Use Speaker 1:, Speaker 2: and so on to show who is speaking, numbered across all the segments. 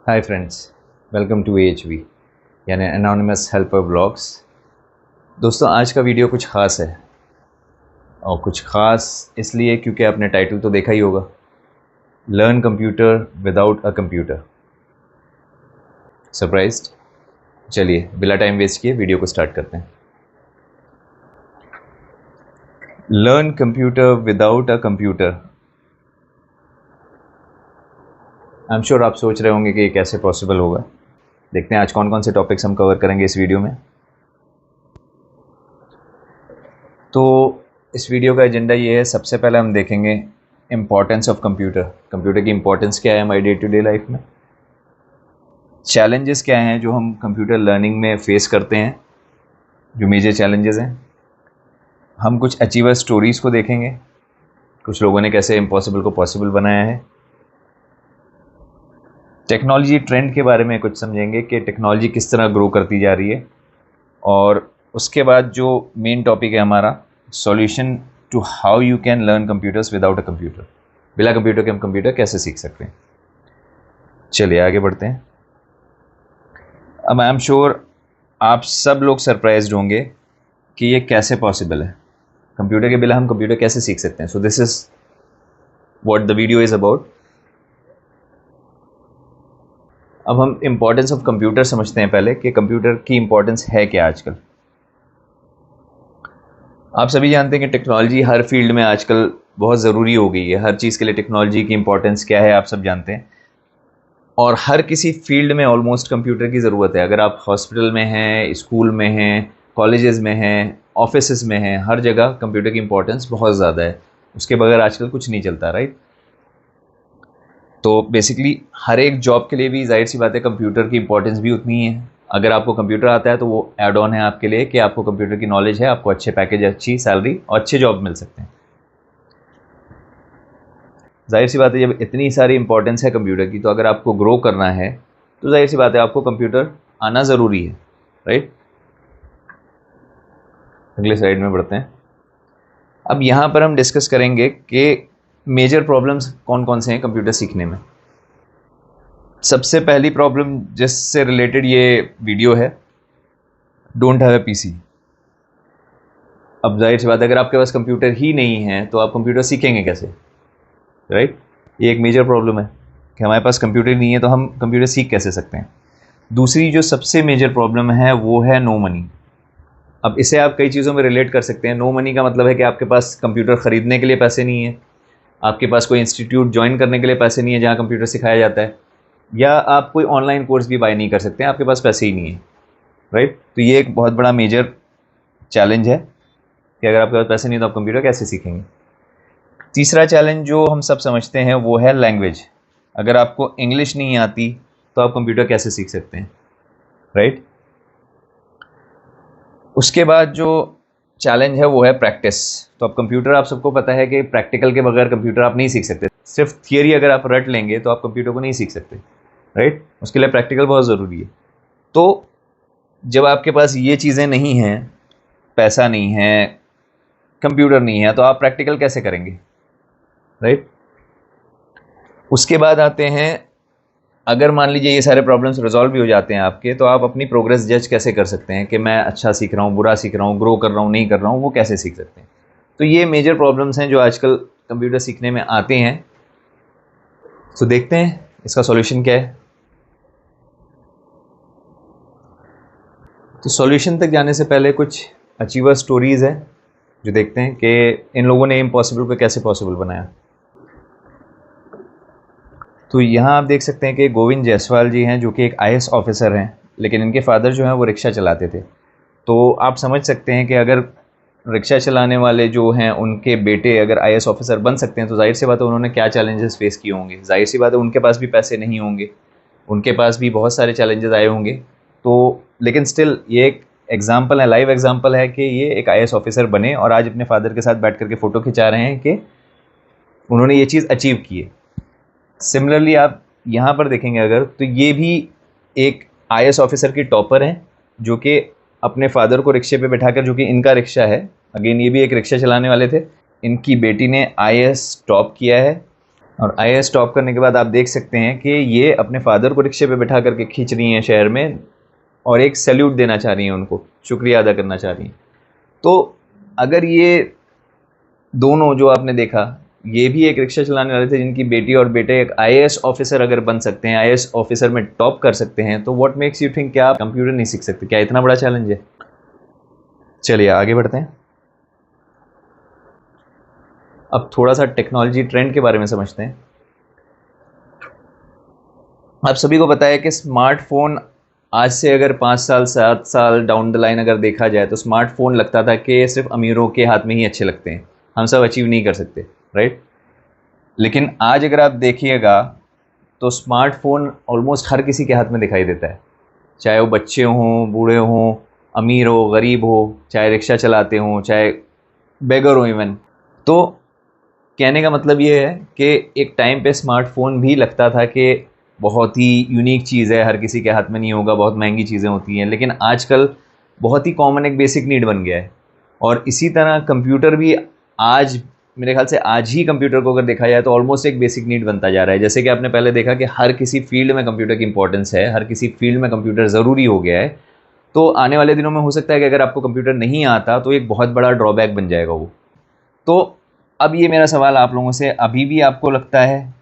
Speaker 1: Hi friends, welcome to AHV यानी anonymous helper blogs. दोस्तों, आज का वीडियो कुछ ख़ास है और कुछ ख़ास इसलिए क्योंकि आपने टाइटल तो देखा ही होगा, learn computer without a computer. Surprised? चलिए बिना टाइम वेस्ट किए वीडियो को स्टार्ट करते हैं। Learn computer without a computer. I am sure आप सोच रहे होंगे कि ये कैसे पॉसिबल होगा। देखते हैं आज कौन कौन से टॉपिक्स हम कवर करेंगे इस वीडियो में। तो इस वीडियो का एजेंडा ये है, सबसे पहले हम देखेंगे इम्पॉर्टेंस ऑफ कंप्यूटर। कंप्यूटर की इम्पॉर्टेंस क्या है हमारी डे टू डे लाइफ में, चैलेंजेस क्या हैं जो हम कंप्यूटर लर्निंग में फेस करते हैं, जो मेजर चैलेंजेस हैं। हम कुछ अचीवर स्टोरीज़ को देखेंगे, कुछ लोगों ने कैसे इम्पॉसिबल को पॉसिबल बनाया है। टेक्नोलॉजी ट्रेंड के बारे में कुछ समझेंगे कि टेक्नोलॉजी किस तरह ग्रो करती जा रही है। और उसके बाद जो मेन टॉपिक है हमारा, solution to how you can learn computers without a computer. बिना कंप्यूटर के हम कंप्यूटर कैसे सीख सकते हैं। चलिए आगे बढ़ते हैं। अब आई एम श्योर आप सब लोग सरप्राइज्ड होंगे कि ये कैसे पॉसिबल है, कंप्यूटर के बिना हम कंप्यूटर कैसे सीख सकते हैं। So this is what the video is about. अब हम इम्पोर्टेंस ऑफ कंप्यूटर समझते हैं पहले कि कंप्यूटर की इम्पोर्टेंस है क्या आजकल। आप सभी जानते हैं कि टेक्नोलॉजी हर फील्ड में आजकल बहुत ज़रूरी हो गई है। हर चीज़ के लिए टेक्नोलॉजी की इम्पोर्टेंस क्या है आप सब जानते हैं, और हर किसी फील्ड में ऑलमोस्ट कंप्यूटर की ज़रूरत है। अगर आप हॉस्पिटल में हैं, स्कूल में हैं, कॉलेजेस में हैं, ऑफिसेज में हैं, हर जगह कंप्यूटर की इम्पोर्टेंस बहुत ज़्यादा है। उसके बगैर आजकल कुछ नहीं चलता, राइट। तो बेसिकली हर एक जॉब के लिए भी जाहिर सी बात है कंप्यूटर की इम्पोर्टेंस भी उतनी ही है। अगर आपको कंप्यूटर आता है तो वो ऐड ऑन है आपके लिए कि आपको कंप्यूटर की नॉलेज है, आपको अच्छे पैकेज, अच्छी सैलरी और अच्छे जॉब मिल सकते हैं। जाहिर सी बात है जब इतनी सारी इंपॉर्टेंस है कंप्यूटर की, तो अगर आपको ग्रो करना है तो जाहिर सी बात है आपको कंप्यूटर आना ज़रूरी है, राइट। अगले स्लाइड में बढ़ते हैं। अब यहाँ पर हम डिस्कस करेंगे कि मेजर प्रॉब्लम्स कौन कौन से हैं कंप्यूटर सीखने में। सबसे पहली प्रॉब्लम जिससे रिलेटेड ये वीडियो है, डोंट हैव ए पीसी। अब जाहिर सी बात है अगर आपके पास कंप्यूटर ही नहीं है तो आप कंप्यूटर सीखेंगे कैसे, राइट। ये एक मेजर प्रॉब्लम है कि हमारे पास कंप्यूटर नहीं है तो हम कंप्यूटर सीख कैसे सकते हैं। दूसरी जो सबसे मेजर प्रॉब्लम है वो है नो मनी। अब इसे आप कई चीज़ों में रिलेट कर सकते हैं। नो मनी का मतलब है कि आपके पास कंप्यूटर ख़रीदने के लिए पैसे नहीं है, आपके पास कोई इंस्टीट्यूट ज्वाइन करने के लिए पैसे नहीं है जहाँ कंप्यूटर सिखाया जाता है, या आप कोई ऑनलाइन कोर्स भी बाय नहीं कर सकते हैं, आपके पास पैसे ही नहीं है, राइट। तो ये एक बहुत बड़ा मेजर चैलेंज है कि अगर आपके पास पैसे नहीं तो आप कंप्यूटर कैसे सीखेंगे। तीसरा चैलेंज जो हम सब समझते हैं वो है लैंग्वेज। अगर आपको इंग्लिश नहीं आती तो आप कंप्यूटर कैसे सीख सकते हैं, राइट। उसके बाद जो चैलेंज है वो है प्रैक्टिस। तो अब कंप्यूटर आप सबको पता है कि प्रैक्टिकल के बगैर कंप्यूटर आप नहीं सीख सकते। सिर्फ थियरी अगर आप रट लेंगे तो आप कंप्यूटर को नहीं सीख सकते, राइट। उसके लिए प्रैक्टिकल बहुत ज़रूरी है। तो जब आपके पास ये चीज़ें नहीं हैं, पैसा नहीं है, कंप्यूटर नहीं है, तो आप प्रैक्टिकल कैसे करेंगे, राइट। उसके बाद आते हैं, अगर मान लीजिए ये सारे प्रॉब्लम्स रिजॉल्व भी हो जाते हैं आपके, तो आप अपनी प्रोग्रेस जज कैसे कर सकते हैं कि मैं अच्छा सीख रहा हूँ, बुरा सीख रहा हूँ, ग्रो कर रहा हूँ, नहीं कर रहा हूँ, वो कैसे सीख सकते हैं। तो ये मेजर प्रॉब्लम्स हैं जो आजकल कंप्यूटर सीखने में आते हैं। तो देखते हैं इसका सॉल्यूशन क्या है। तो सॉल्यूशन तक जाने से पहले कुछ अचीवर स्टोरीज़ है जो देखते हैं कि इन लोगों ने इम्पॉसिबल को कैसे पॉसिबल बनाया। तो यहाँ आप देख सकते हैं कि गोविंद जायसवाल जी हैं जो कि एक IAS ऑफिसर हैं, लेकिन इनके फादर जो हैं वो रिक्शा चलाते थे। तो आप समझ सकते हैं कि अगर रिक्शा चलाने वाले जो हैं उनके बेटे अगर IAS ऑफिसर बन सकते हैं तो जाहिर सी बात है उन्होंने क्या चैलेंजेस फेस किए होंगे। जाहिर सी बात है उनके पास भी पैसे नहीं होंगे, उनके पास भी बहुत सारे चैलेंजेस आए होंगे। तो लेकिन स्टिल ये एक एग्जाम्पल है, लाइव एग्जाम्पल है कि ये एक IAS ऑफिसर बने और आज अपने फादर के साथ बैठ करके फ़ोटो खिंचा रहे हैं कि उन्होंने ये चीज़ अचीव की है। सिमिलरली आप यहाँ पर देखेंगे अगर, तो ये भी एक IAS ऑफिसर की टॉपर हैं जो कि अपने फादर को रिक्शे पे बैठाकर, जो कि इनका रिक्शा है, अगेन ये भी एक रिक्शा चलाने वाले थे, इनकी बेटी ने IAS टॉप किया है और IAS टॉप करने के बाद आप देख सकते हैं कि ये अपने फादर को रिक्शे पे बिठा करके खींच रही हैं शहर में, और एक सैल्यूट देना चाह रही हैं, उनको शुक्रिया अदा करना चाह रही हैं। तो अगर ये दोनों जो आपने देखा, ये भी एक रिक्शा चलाने वाले थे जिनकी बेटी और बेटे एक IAS ऑफिसर अगर बन सकते हैं, IAS ऑफिसर में टॉप कर सकते हैं, तो व्हाट मेक्स यू थिंक क्या आप कंप्यूटर नहीं सीख सकते? क्या इतना बड़ा चैलेंज है? चलिए आगे बढ़ते हैं। अब थोड़ा सा टेक्नोलॉजी ट्रेंड के बारे में समझते हैं। आप सभी को पता है कि स्मार्टफोन आज से अगर 5 साल 7 साल डाउन द लाइन अगर देखा जाए तो स्मार्टफोन लगता था कि सिर्फ अमीरों के हाथ में ही अच्छे लगते हैं, हम सब अचीव नहीं कर सकते, राइट? लेकिन आज अगर आप देखिएगा तो स्मार्टफोन ऑलमोस्ट हर किसी के हाथ में दिखाई देता है, चाहे वो बच्चे हों, बूढ़े हों, अमीर हो, गरीब हो, चाहे रिक्शा चलाते हों, चाहे बेगर हो इवन। तो कहने का मतलब ये है कि एक टाइम पे स्मार्टफोन भी लगता था कि बहुत ही यूनिक चीज़ है, हर किसी के हाथ में नहीं होगा, बहुत महंगी चीज़ें होती हैं, लेकिन आजकल बहुत ही कॉमन एक बेसिक नीड बन गया है। और इसी तरह कंप्यूटर भी आज, मेरे ख्याल से आज ही कंप्यूटर को अगर देखा जाए तो ऑलमोस्ट एक बेसिक नीड बनता जा रहा है। जैसे कि आपने पहले देखा कि हर किसी फील्ड में कंप्यूटर की इंपॉर्टेंस है, हर किसी फील्ड में कंप्यूटर ज़रूरी हो गया है। तो आने वाले दिनों में हो सकता है कि अगर आपको कंप्यूटर नहीं आता तो एक बहुत बड़ा ड्रॉबैक बन जाएगा वो। तो अब ये मेरा सवाल आप लोगों से, अभी भी आपको लगता है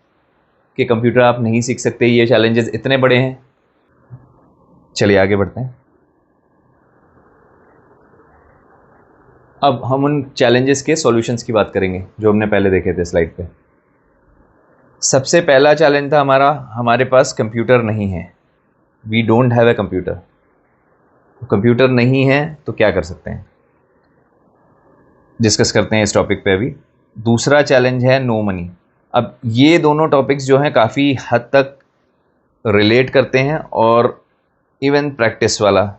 Speaker 1: कि कंप्यूटर आप नहीं सीख सकते, ये चैलेंजेस इतने बड़े हैं? चलिए आगे बढ़ते हैं। अब हम उन चैलेंजेस के सॉल्यूशंस की बात करेंगे जो हमने पहले देखे थे स्लाइड पे। सबसे पहला चैलेंज था हमारा, हमारे पास कंप्यूटर नहीं है, we don't have a computer. Computer नहीं है तो क्या कर सकते हैं, डिस्कस करते हैं इस टॉपिक पे अभी। दूसरा चैलेंज है नो मनी। अब ये दोनों टॉपिक्स जो हैं काफ़ी हद तक रिलेट करते हैं, और इवन प्रैक्टिस वाला,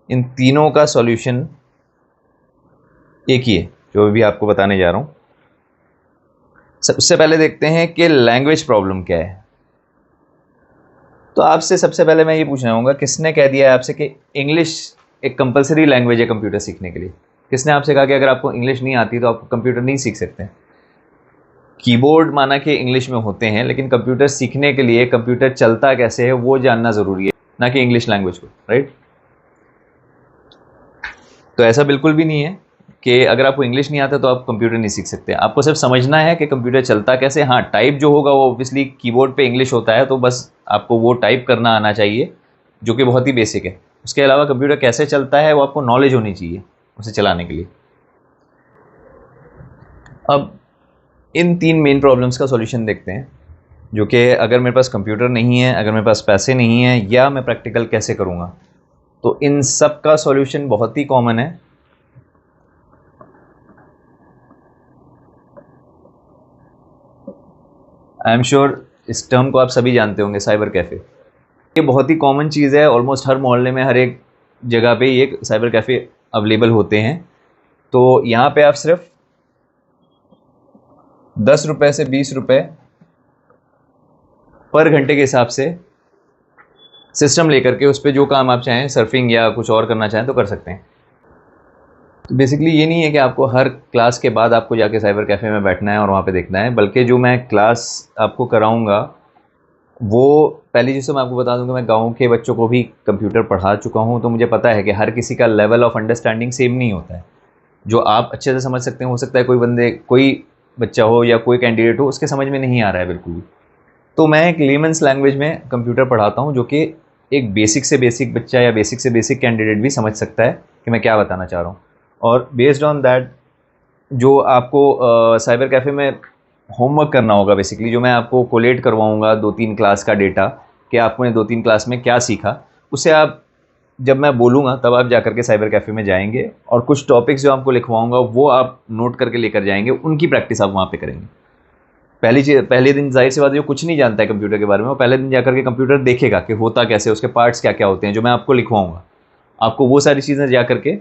Speaker 1: इन तीनों का सॉल्यूशन एक ही है जो भी आपको बताने जा रहा हूँ। सबसे पहले देखते हैं कि लैंग्वेज प्रॉब्लम क्या है। तो आपसे सबसे पहले मैं ये पूछना चाहूँगा, किसने कह दिया है आपसे कि इंग्लिश एक कंपलसरी लैंग्वेज है कंप्यूटर सीखने के लिए? किसने आपसे कहा कि अगर आपको इंग्लिश नहीं आती तो आप कंप्यूटर नहीं सीख सकते? कीबोर्ड माना कि इंग्लिश में होते हैं, लेकिन कंप्यूटर सीखने के लिए कंप्यूटर चलता कैसे है वो जानना ज़रूरी है, ना कि इंग्लिश लैंग्वेज को, राइट? तो ऐसा बिल्कुल भी नहीं है कि अगर आपको इंग्लिश नहीं आता तो आप कंप्यूटर नहीं सीख सकते। आपको सिर्फ समझना है कि कंप्यूटर चलता कैसे। हाँ, टाइप जो होगा वो ऑब्वियसली कीबोर्ड पे इंग्लिश होता है, तो बस आपको वो टाइप करना आना चाहिए, जो कि बहुत ही बेसिक है। उसके अलावा कंप्यूटर कैसे चलता है वो आपको नॉलेज होनी चाहिए उसे चलाने के लिए। अब इन 3 मेन प्रॉब्लम्स का सॉल्यूशन देखते हैं, जो कि अगर मेरे पास कंप्यूटर नहीं है, अगर मेरे पास पैसे नहीं हैं, या मैं प्रैक्टिकल कैसे करूँगा। तो इन सब का सॉल्यूशन बहुत ही कॉमन है। आई एम श्योर इस टर्म को आप सभी जानते होंगे, साइबर कैफ़े। ये बहुत ही कॉमन चीज़ है, ऑलमोस्ट हर मोहल्ले में, हर एक जगह पे ये साइबर कैफ़े अवेलेबल होते हैं। तो यहाँ पे आप सिर्फ 10 रुपये से 20 रुपये पर घंटे के हिसाब से सिस्टम लेकर के उस पर जो काम आप चाहें, सर्फिंग या कुछ और करना चाहें तो कर सकते हैं। तो बेसिकली ये नहीं है कि आपको हर क्लास के बाद आपको जाके साइबर कैफ़े में बैठना है और वहाँ पे देखना है, बल्कि जो मैं क्लास आपको कराऊँगा वो, पहली चीज़ तो मैं आपको बता दूँ कि मैं गाँव के बच्चों को भी कंप्यूटर पढ़ा चुका हूँ, तो मुझे पता है कि हर किसी का लेवल ऑफ अंडरस्टैंडिंग सेम नहीं होता है। जो आप अच्छे से समझ सकते हैं, हो सकता है कोई बच्चा हो या कोई कैंडिडेट हो उसके समझ में नहीं आ रहा है बिल्कुल भी। तो मैं एक लेमन्स लैंग्वेज में कंप्यूटर पढ़ाता हूँ, जो कि एक बेसिक से बेसिक बच्चा या बेसिक से बेसिक कैंडिडेट भी समझ सकता है कि मैं क्या बताना चाह रहा हूँ। और बेस्ड ऑन दैट जो आपको साइबर कैफ़े में होमवर्क करना होगा, बेसिकली जो मैं आपको कोलेट करवाऊँगा 2-3 क्लास का डेटा कि आपने 2-3 क्लास में क्या सीखा, उसे आप, जब मैं बोलूँगा तब आप जाकर के साइबर कैफ़े में जाएंगे और कुछ टॉपिक्स जो आपको लिखवाऊँगा वो आप नोट करके लेकर जाएंगे, उनकी प्रैक्टिस आप वहाँ पे करेंगे। पहले दिन जाहिर सी बात है जो कुछ नहीं जानता है कंप्यूटर के बारे में, वो पहले दिन जाकर के कंप्यूटर देखेगा कि होता कैसे, उसके पार्ट्स क्या क्या होते हैं, जो मैं आपको लिखवाऊँगा। आपको वो सारी चीज़ें जा करके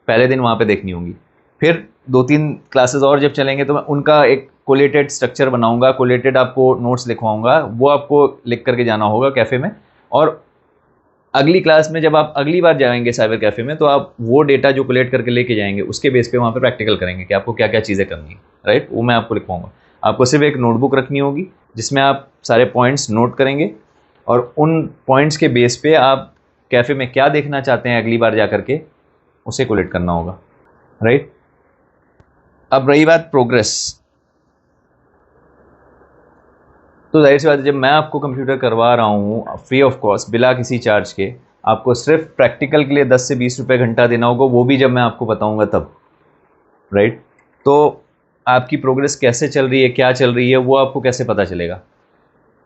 Speaker 1: पहले दिन वहाँ पे देखनी होंगी। फिर 2-3 क्लासेस और जब चलेंगे तो मैं उनका एक कोलेटेड स्ट्रक्चर बनाऊँगा, कोलेटेड आपको नोट्स लिखवाऊँगा, वो आपको लिख करके जाना होगा कैफ़े में। और अगली क्लास में जब आप अगली बार जाएंगे साइबर कैफ़े में, तो आप वो डेटा जो कोलेट करके लेके जाएंगे उसके बेस पे वहाँ पे प्रैक्टिकल करेंगे कि आपको क्या क्या चीज़ें करनी है, राइट? वो मैं आपको लिखवाऊँगा। आपको सिर्फ एक नोटबुक रखनी होगी जिसमें आप सारे पॉइंट्स नोट करेंगे और उन पॉइंट्स के बेस पे आप कैफ़े में क्या देखना चाहते हैं अगली बार जा कर के उसे कोलेक्ट करना होगा, राइट। अब रही बात प्रोग्रेस, तो जाहिर सी बात है जब मैं आपको कंप्यूटर करवा रहा हूँ फ्री ऑफ कॉस्ट बिना किसी चार्ज के, आपको सिर्फ प्रैक्टिकल के लिए 10 से 20 रुपये घंटा देना होगा, वो भी जब मैं आपको बताऊँगा तब, राइट। तो आपकी प्रोग्रेस कैसे चल रही है, क्या चल रही है, वो आपको कैसे पता चलेगा।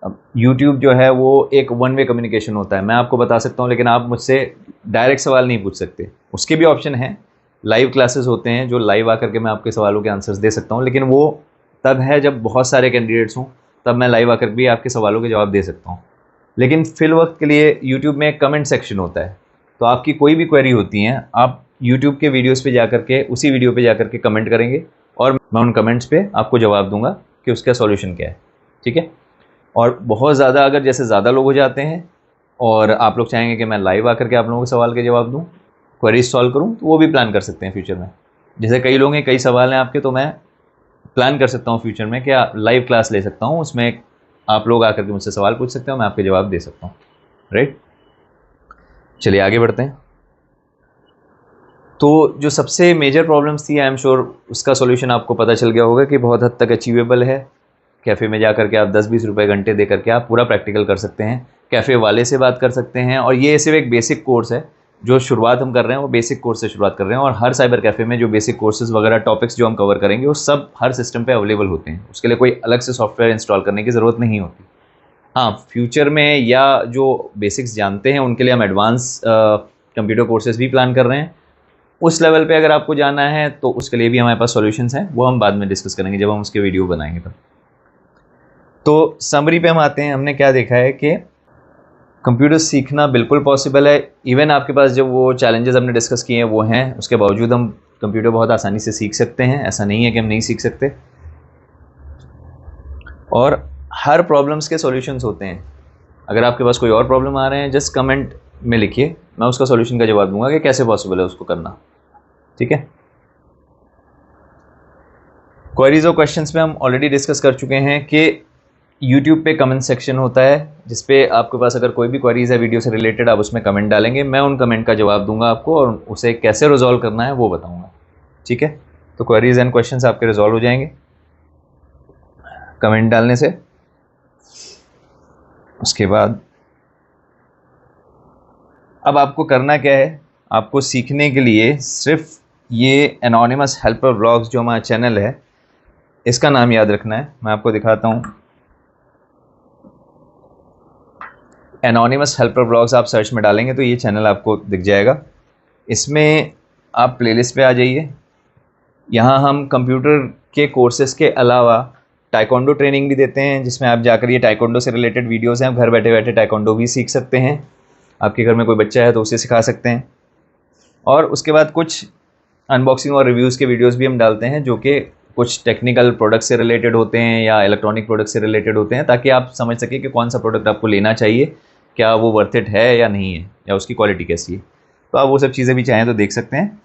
Speaker 1: अब यूट्यूब जो है वो एक वन वे कम्युनिकेशन होता है, मैं आपको बता सकता हूँ लेकिन आप मुझसे डायरेक्ट सवाल नहीं पूछ सकते। उसके भी ऑप्शन हैं, लाइव क्लासेस होते हैं जो लाइव आकर के मैं आपके सवालों के आंसर्स दे सकता हूँ, लेकिन वो तब है जब बहुत सारे कैंडिडेट्स हों, तब मैं लाइव आकर भी आपके सवालों के जवाब दे सकता हूँ। लेकिन फिल वक्त के लिए यूट्यूब में एक कमेंट सेक्शन होता है, तो आपकी कोई भी क्वेरी होती हैं आप यूट्यूब के वीडियोज़ पे जाकर के उसी वीडियो पे जाकर के कमेंट करेंगे और मैं उन कमेंट्स पे आपको जवाब दूंगा कि उसका सॉल्यूशन क्या है, ठीक है। और बहुत ज़्यादा अगर जैसे ज़्यादा लोग हो जाते हैं और आप लोग चाहेंगे कि मैं लाइव आकर के आप लोगों के सवाल के जवाब दूं, क्वेरीज सॉल्व करूं, तो वो भी प्लान कर सकते हैं फ्यूचर में। जैसे कई लोग हैं, कई सवाल हैं आपके, तो मैं प्लान कर सकता हूं फ्यूचर में कि लाइव क्लास ले सकता हूं, उसमें आप लोग आकर के मुझसे सवाल पूछ सकते हो, मैं आपके जवाब दे सकता हूँ, राइट। चलिए आगे बढ़ते हैं। तो जो सबसे मेजर प्रॉब्लम्स थी, आई एम श्योर उसका सॉल्यूशन आपको पता चल गया होगा कि बहुत हद तक अचीवेबल है। कैफ़े में जा करके आप 10-20 रुपये घंटे दे करके आप पूरा प्रैक्टिकल कर सकते हैं, कैफ़े वाले से बात कर सकते हैं। और ये सिर्फ एक बेसिक कोर्स है, जो शुरुआत हम कर रहे हैं वो बेसिक कोर्स से शुरुआत कर रहे हैं। और हर साइबर कैफ़े में जो बेसिक कोर्सेज़ वगैरह टॉपिक्स जो हम कवर करेंगे वो सब हर सिस्टम पे अवेलेबल होते हैं, उसके लिए कोई अलग से सॉफ्टवेयर इंस्टॉल करने की ज़रूरत नहीं होती। हाँ, फ्यूचर में या जो बेसिक्स जानते हैं उनके लिए हम एडवांस कंप्यूटर कोर्सेज़ भी प्लान कर रहे हैं। उस लेवल पे अगर आपको जाना है तो उसके लिए भी हमारे पास सॉल्यूशंस हैं, वो हम बाद में डिस्कस करेंगे जब हम उसके वीडियो बनाएंगे तब। तो समरी पे हम आते हैं। हमने क्या देखा है कि कंप्यूटर सीखना बिल्कुल पॉसिबल है। इवन आपके पास जो वो चैलेंजेस हमने डिस्कस किए हैं वो हैं, उसके बावजूद हम कंप्यूटर बहुत आसानी से सीख सकते हैं, ऐसा नहीं है कि हम नहीं सीख सकते। और हर प्रॉब्लम्स के सॉल्यूशंस होते हैं। अगर आपके पास कोई और प्रॉब्लम आ रहे हैं, जस्ट कमेंट में लिखिए, मैं उसका सॉल्यूशन का जवाब दूंगा कि कैसे पॉसिबल है उसको करना, ठीक है। क्वेरीज और क्वेश्चंस में हम ऑलरेडी डिस्कस कर चुके हैं कि यूट्यूब पे कमेंट सेक्शन होता है जिस पे आपके पास अगर कोई भी क्वेरीज है वीडियो से रिलेटेड, आप उसमें कमेंट डालेंगे, मैं उन कमेंट का जवाब दूंगा आपको और उसे कैसे रिजॉल्व करना है वो बताऊंगा, ठीक है। तो क्वेरीज एंड क्वेश्चंस आपके रिजॉल्व हो जाएंगे कमेंट डालने से। उसके बाद अब आपको करना क्या है, आपको सीखने के लिए सिर्फ ये एनोनिमस हेल्पर व्लॉग्स जो हमारा चैनल है इसका नाम याद रखना है। मैं आपको दिखाता हूँ, एनोनिमस हेल्पर व्लॉग्स आप सर्च में डालेंगे तो ये चैनल आपको दिख जाएगा। इसमें आप प्लेलिस्ट पे आ जाइए। यहाँ हम कंप्यूटर के कोर्सेज़ के अलावा टाइकोंडो ट्रेनिंग भी देते हैं, जिसमें आप जाकर ये टाइकोंडो से रिलेटेड वीडियोज़ हैं, घर बैठे बैठे टाइकोंडो भी सीख सकते हैं। आपके घर में कोई बच्चा है तो उसे सिखा सकते हैं। और उसके बाद कुछ अनबॉक्सिंग और रिव्यूज़ के वीडियोज़ भी हम डालते हैं जो कि कुछ टेक्निकल प्रोडक्ट से रिलेटेड होते हैं या इलेक्ट्रॉनिक प्रोडक्ट से रिलेटेड होते हैं, ताकि आप समझ सकें कि कौन सा प्रोडक्ट आपको लेना चाहिए, क्या वो वर्थ इट है या नहीं है, या उसकी क्वालिटी कैसी है। तो आप वो सब चीज़ें भी चाहें तो देख सकते हैं।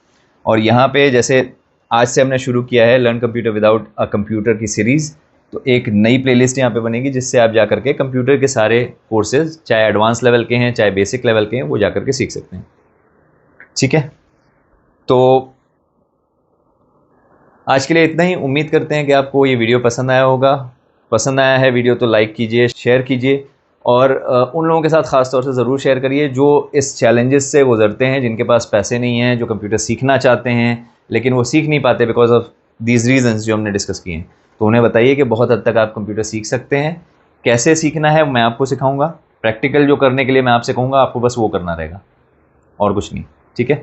Speaker 1: और यहाँ पे जैसे आज से हमने शुरू किया है learn computer without a computer की सीरीज़, तो एक नई प्लेलिस्ट यहाँ पे बनेगी जिससे आप जा करके कंप्यूटर के सारे कोर्सेज, चाहे एडवांस लेवल के हैं चाहे बेसिक लेवल के हैं, वो जा करके सीख सकते हैं, ठीक है। तो आज के लिए इतना ही। उम्मीद करते हैं कि आपको ये वीडियो पसंद आया होगा। पसंद आया है वीडियो तो लाइक कीजिए, शेयर कीजिए और उन लोगों के साथ ख़ास तौर से ज़रूर शेयर करिए जो इस चैलेंजेस से गुजरते हैं, जिनके पास पैसे नहीं हैं, जो कंप्यूटर सीखना चाहते हैं लेकिन वो सीख नहीं पाते बिकॉज ऑफ दीज रीजंस जो हमने डिस्कस किए हैं। तो उन्हें बताइए कि बहुत हद तक आप कंप्यूटर सीख सकते हैं। कैसे सीखना है मैं आपको सिखाऊंगा, प्रैक्टिकल जो करने के लिए मैं आपसे कहूँगा, आपको बस वो करना रहेगा और कुछ नहीं, ठीक है।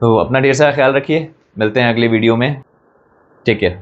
Speaker 1: तो अपना ढेर सारा ख्याल रखिए, मिलते हैं अगले वीडियो में, टेक केयर।